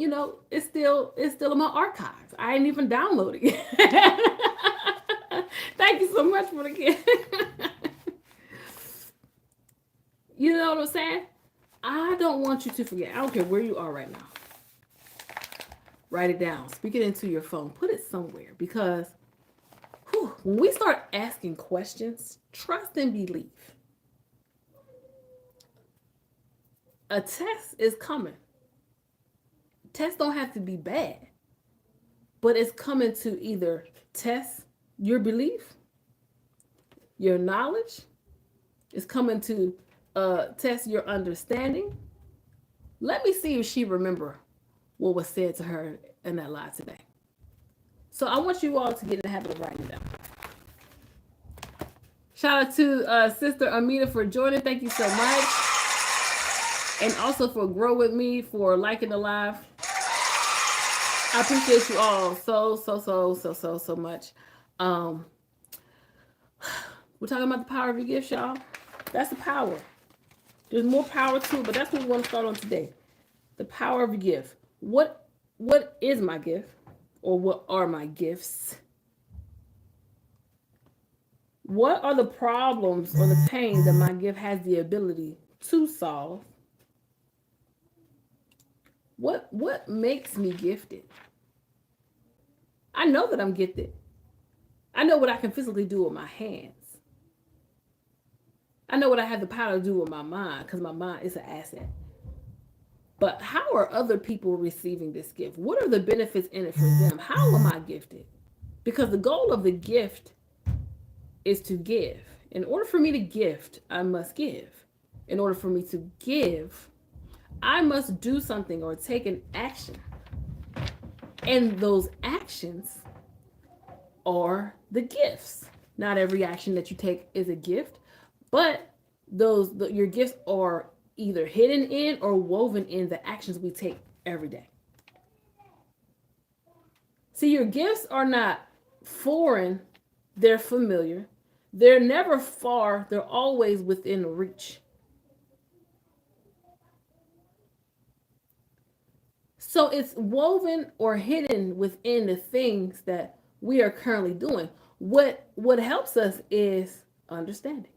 it's still in my archives. I ain't even downloading it. Thank you so much for the gift. You know what I'm saying? I don't want you to forget. I don't care where you are right now. Write it down. Speak it into your phone. Put it somewhere, because when we start asking questions, trust and believe. A test is coming. Tests don't have to be bad, but it's coming to either test your belief, your knowledge. It's coming to test your understanding. Let me see if she remember what was said to her in that live today. So I want you all to get in the habit of writing it down. Shout out to Sister Amita for joining. Thank you so much. And also for Grow With Me for liking the live. I appreciate you all so much. We're talking about the power of your gifts, y'all. That's the power. There's more power to it, but that's what we want to start on today. The power of a gift. What is my gift? Or what are my gifts? What are the problems or the pain that my gift has the ability to solve? What makes me gifted? I know that I'm gifted. I know what I can physically do with my hands. I know what I have the power to do with my mind, because my mind is an asset. But how are other people receiving this gift? What are the benefits in it for them? How am I gifted? Because the goal of the gift is to give. In order for me to gift, I must give. In order for me to give, I must do something or take an action. And those actions are the gifts. Not every action that you take is a gift, but your gifts are either hidden in or woven in the actions we take every day. See, your gifts are not foreign, they're familiar. They're never far, they're always within reach. So it's woven or hidden within the things that we are currently doing. What helps us is understanding.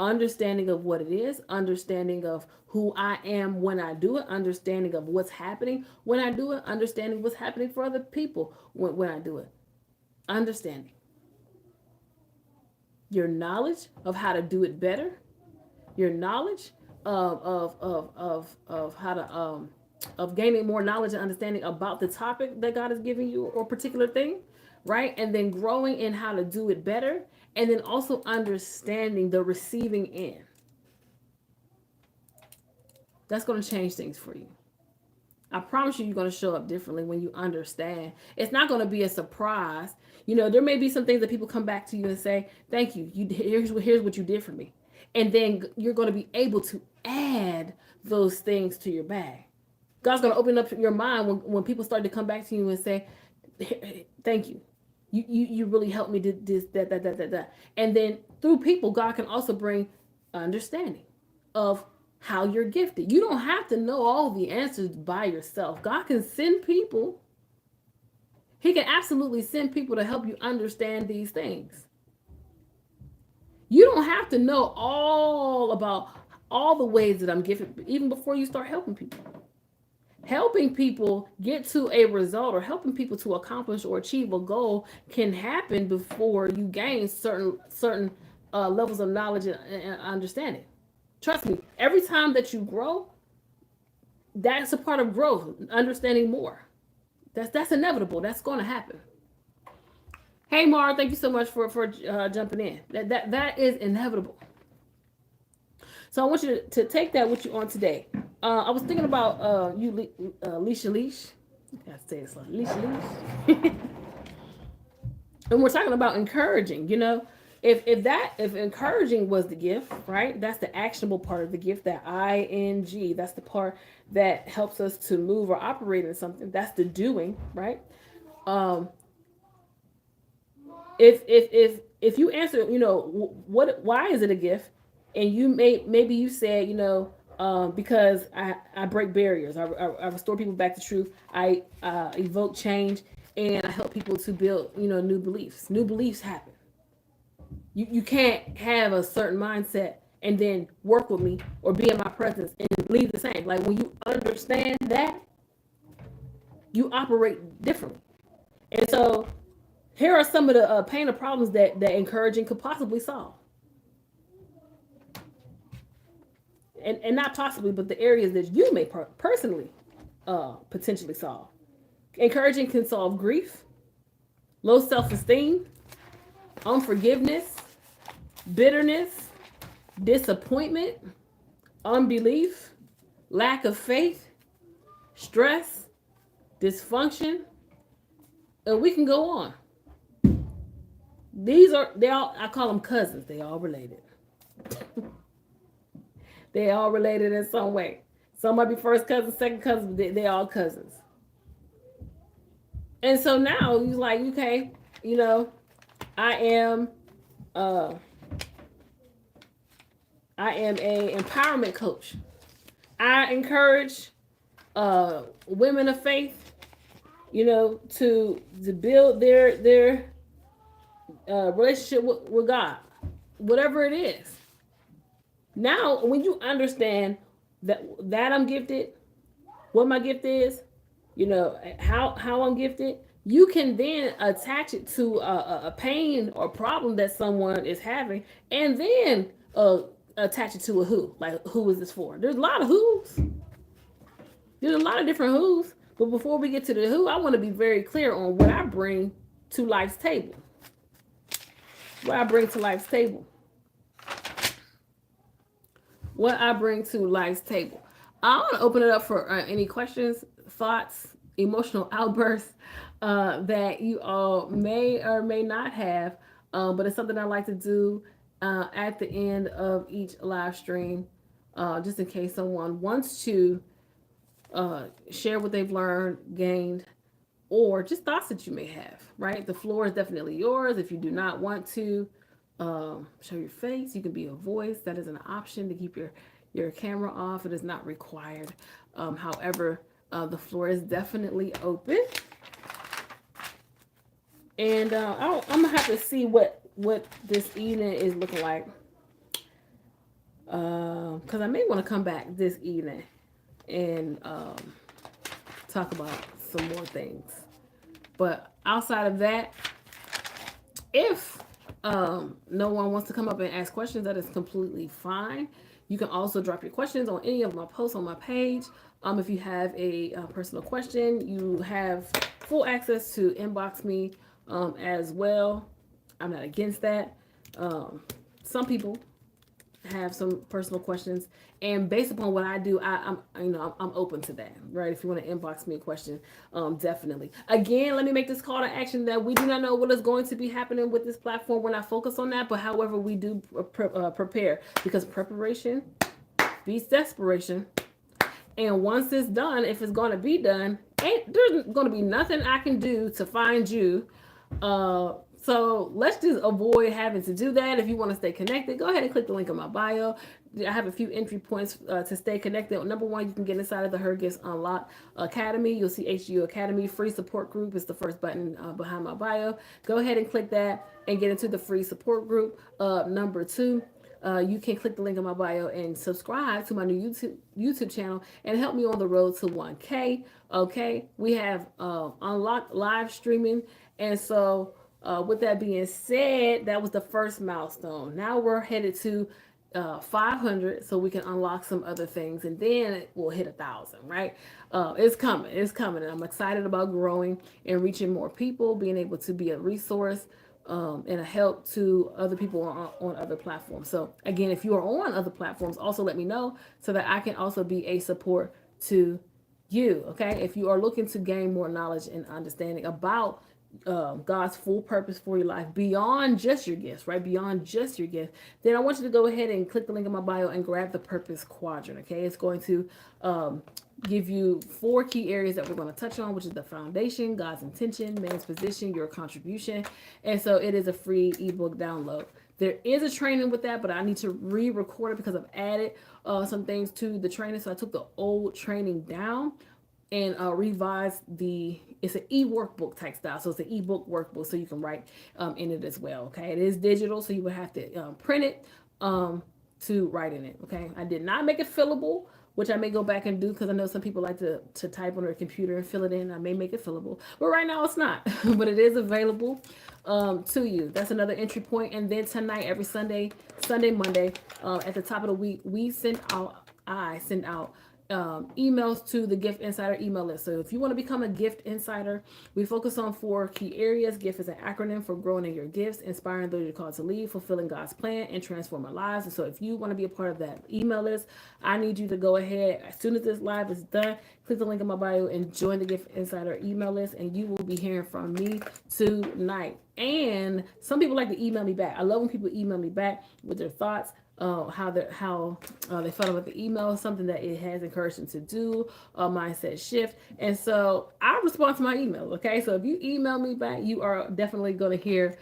Understanding of what it is, understanding of who I am when I do it, understanding of what's happening when I do it, understanding what's happening for other people when I do it. Understanding. Your knowledge of how to do it better, your knowledge of how to of gaining more knowledge and understanding about the topic that God is giving you or particular thing, right? And then growing in how to do it better, and then also understanding the receiving end. That's going to change things for you. I promise you, you're going to show up differently when you understand. It's not going to be a surprise. You know, there may be some things that people come back to you and say, thank you. Here's what you did for me. And then you're going to be able to add those things to your bag. God's going to open up your mind when people start to come back to you and say, thank you. You really helped me do this, that. And then through people, God can also bring understanding of how you're gifted. You don't have to know all the answers by yourself. God can send people. He can absolutely send people to help you understand these things. You don't have to know all about all the ways that I'm gifted, even before you start helping people. Helping people get to a result or helping people to accomplish or achieve a goal can happen before you gain certain levels of knowledge and understanding. Trust me, every time that you grow, that's a part of growth, understanding more. That's inevitable. That's going to happen. Hey, Mar, thank you so much for jumping in. That is inevitable. So I want you to take that with you on today. I was thinking about 𝗚𝗎𝗓. I gotta say it like 𝗚𝗎𝗓. And we're talking about encouraging. You know, if encouraging was the gift, right? That's the actionable part of the gift. That ing. That's the part that helps us to move or operate in something. That's the doing, right? If you answer, you know, why is it a gift? And you maybe you said, you know, because I break barriers, I restore people back to truth, I evoke change, and I help people to build, you know, new beliefs. New beliefs happen. You can't have a certain mindset and then work with me or be in my presence and leave the same. Like when you understand that, you operate differently. And so here are some of the pain or problems that encouraging could possibly solve. And not possibly, but the areas that you may personally potentially solve. Encouraging can solve grief, low self-esteem, unforgiveness, bitterness, disappointment, unbelief, lack of faith, stress, dysfunction, and we can go on. They all, I call them cousins. They all related. They all related in some way. Some might be first cousins, second cousins, but they all cousins. And so now you're like, okay, you know, I am a empowerment coach. I encourage women of faith, you know, to build their relationship with God, whatever it is. Now, when you understand that I'm gifted, what my gift is, you know, how I'm gifted, you can then attach it to a pain or problem that someone is having, and then attach it to a who. Like, who is this for? There's a lot of who's. There's a lot of different who's. But before we get to the who, I want to be very clear on what I bring to life's table. What I bring to life's table. What I bring to life's table. I want to open it up for any questions, thoughts, emotional outbursts that you all may or may not have, but it's something I like to do at the end of each live stream, just in case someone wants to share what they've learned, gained, or just thoughts that you may have, right? The floor is definitely yours. If you do not want to show your face, you can be a voice. That is an option to keep your camera off. It is not required. However, the floor is definitely open. And I'm gonna have to see what this evening is looking like, because I may want to come back this evening and talk about some more things. But outside of that, if no one wants to come up and ask questions, that is completely fine. You can also drop your questions on any of my posts on my page. If you have a personal question, you have full access to inbox me as well. I'm not against that. Some people have some personal questions, and based upon what I do, I'm open to that, right? If you want to inbox me a question, definitely. Again, let me make this call to action that we do not know what is going to be happening with this platform. We're not focused on that, but however, we do prepare, because preparation beats desperation. And once it's done, if it's going to be done, there's going to be nothing I can do to find you. So let's just avoid having to do that. If you want to stay connected, go ahead and click the link in my bio. I have a few entry points to stay connected. Number one, you can get inside of the Her Gifts Unlocked Academy. You'll see HGU Academy free support group is the first button behind my bio. Go ahead and click that and get into the free support group. Number two, you can click the link in my bio and subscribe to my new YouTube channel and help me on the road to 1K. Okay, we have unlocked live streaming, and so with that being said, that was the first milestone. Now we're headed to 500, so we can unlock some other things, and then we'll hit 1,000. Right? It's coming. It's coming, and I'm excited about growing and reaching more people, being able to be a resource and a help to other people on other platforms. So again, if you are on other platforms, also let me know so that I can also be a support to you. Okay, if you are looking to gain more knowledge and understanding about God's full purpose for your life beyond just your gifts, right? Beyond just your gift, then I want you to go ahead and click the link in my bio and grab the purpose quadrant. Okay, it's going to give you 4 key areas that we're going to touch on, which is the foundation, God's intention, man's position, your contribution. And so it is a free ebook download. There is a training with that, but I need to re-record it because I've added some things to the training. So I took the old training down and revised it's an e-workbook type style. So it's an ebook workbook, so you can write in it as well. Okay, it is digital, so you would have to print it to write in it. Okay, I did not make it fillable, which I may go back and do because I know some people like to type on their computer and fill it in. I may make it fillable, but right now it's not. But it is available to you. That's another entry point. And then tonight, every Sunday, Monday, at the top of the week, I send out emails to the Gift Insider email list. So if you want to become a Gift Insider, we focus on 4 key areas. GIFT is an acronym for growing in your gifts, inspiring those you're called to lead, fulfilling God's plan, and transforming lives. And so if you want to be a part of that email list, I need you to go ahead as soon as this live is done, click the link in my bio and join the Gift Insider email list, and you will be hearing from me tonight. And some people like to email me back. I love when people email me back with their thoughts, how they felt about the email, something that it has encouraged them to do, a mindset shift. And so I respond to my email. Okay, so if you email me back, you are definitely going to hear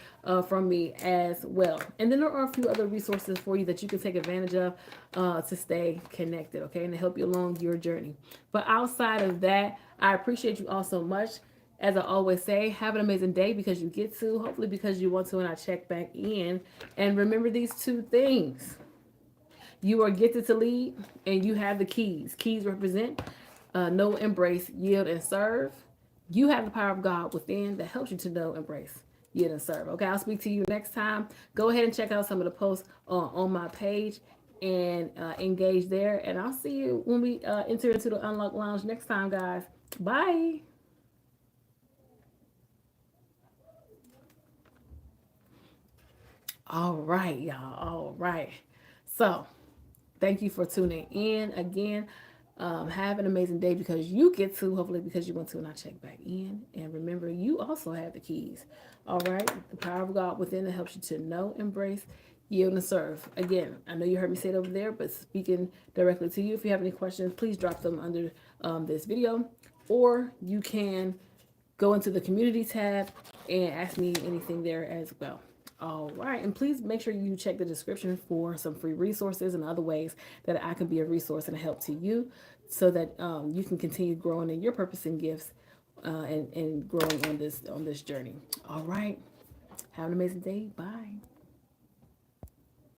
from me as well. And then there are a few other resources for you that you can take advantage of to stay connected, okay, and to help you along your journey. But outside of that, I appreciate you all so much. As I always say, have an amazing day because you get to, hopefully because you want to, and I check back in. And remember these 2 things. You are gifted to lead, and you have the keys. Keys represent know, embrace, yield, and serve. You have the power of God within that helps you to know, embrace, yield, and serve. Okay, I'll speak to you next time. Go ahead and check out some of the posts on my page and engage there. And I'll see you when we enter into the Unlock Lounge next time, guys. Bye. All right, y'all. All right. So thank you for tuning in again. Have an amazing day because you get to, hopefully because you want to, and I check back in. And remember, you also have the keys. All right. The power of God within that helps you to know, embrace, yield, and serve. Again, I know you heard me say it over there, but speaking directly to you, if you have any questions, please drop them under this video, or you can go into the community tab and ask me anything there as well. All right. And please make sure you check the description for some free resources and other ways that I can be a resource and a help to you so that you can continue growing in your purpose and gifts and growing on this journey. All right. Have an amazing day. Bye.